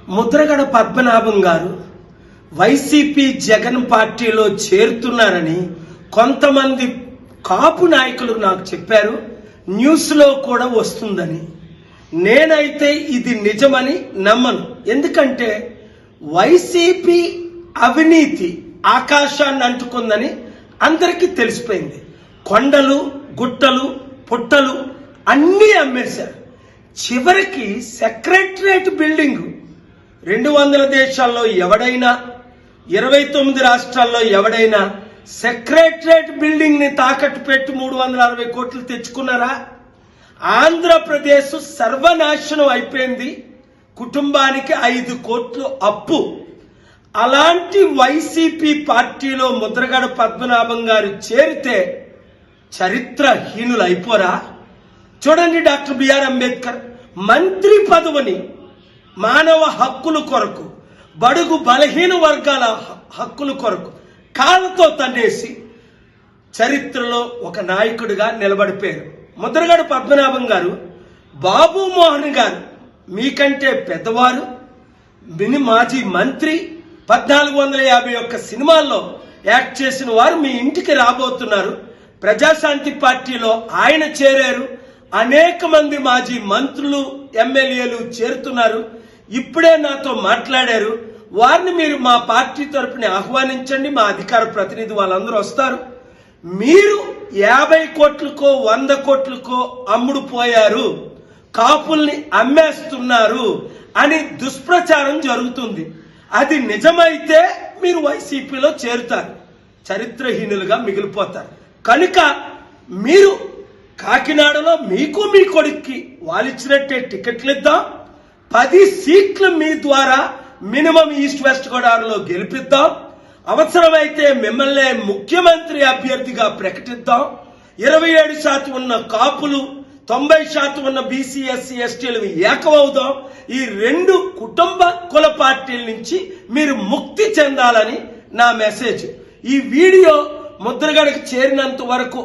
ముద్రగడ పద్మనాభం గారు వైసీపీ జగన్ పార్టీలో చేరుతున్నారని కొంతమంది కాపు నాయకులు నాకు చెప్పారు. న్యూస్లో కూడా వస్తుందని. నేనైతే ఇది నిజమని నమ్మను. ఎందుకంటే వైసీపీ అవినీతి ఆకాశాన్ని అంటుకుందని అందరికీ తెలిసిపోయింది. కొండలు గుట్టలు పుట్టలు అన్నీ అమ్మేశారు. చివరికి సెక్రటరియట్ బిల్డింగ్ 200 దేశాల్లో ఎవడైనా 29 రాష్ట్రాల్లో ఎవడైనా సెక్రటరియట్ బిల్డింగ్ ని తాకట్టు పెట్టి 360 కోట్లు తెచ్చుకున్నారా? ఆంధ్రప్రదేశ్ సర్వనాశనం అయిపోయింది. కుటుంబానికి 5 కోట్లు అప్పు. అలాంటి వైసీపీ పార్టీలో ముద్రగడ పద్మనాభం గారు చేరితే చరిత్రహీనులు అయిపోరా? చూడండి, డాక్టర్ బిఆర్ అంబేద్కర్ మంత్రి పదవిని మానవ హక్కుల కొరకు, బడుగు బలహీన వర్గాల హక్కుల కొరకు కాళ్ళతో తన్నేసి చరిత్రలో ఒక నాయకుడిగా నిలబడిపోయారు. ముద్రగడ పద్మనాభం గారు, బాబు మోహన్ గారు మీకంటే పెద్దవారు, మాజీ మంత్రి, 1451 సినిమాల్లో యాక్ట్ చేసిన వారు మీ ఇంటికి రాబోతున్నారు. ప్రజాశాంతి పార్టీలో ఆయన చేరారు. అనేక మంది మాజీ మంత్రులు, ఎమ్మెల్యేలు చేరుతున్నారు. ఇప్పుడే నాతో మాట్లాడారు. వారిని మీరు మా పార్టీ తరపున ఆహ్వానించండి. మా అధికార ప్రతినిధి వాళ్ళందరూ వస్తారు. మీరు 50 కోట్లకో 100 కోట్లకో అమ్ముడు పోయారు, కాపుల్ని అమ్మేస్తున్నారు అని దుష్ప్రచారం జరుగుతుంది. అది నిజమైతే మీరు వైసీపీలో చేరుతారు, చరిత్రహీనులుగా మిగిలిపోతారు. కనుక మీరు కాకినాడలో మీకు మీ కొడుక్కి వాళ్ళిచ్చినట్టే టికెట్లు ఇద్దాం. 10 సీట్లు మీ ద్వారా మినిమం ఈస్ట్ వెస్ట్ గోదావరిలో గెలిపిద్దాం. అవసరమైతే మిమ్మల్ని ముఖ్యమంత్రి అభ్యర్థిగా ప్రకటిద్దాం. 27% ఉన్న కాపులు, 90% ఉన్న బీసీ ఎస్సీ ఎస్టీలు ఏకమవుదాం. ఈ 2 కుటుంబ కుల పార్టీల నుంచి మీరు ముక్తి చెందాలని నా మెసేజ్. ఈ వీడియో ముద్రగడకు చేరినంత వరకు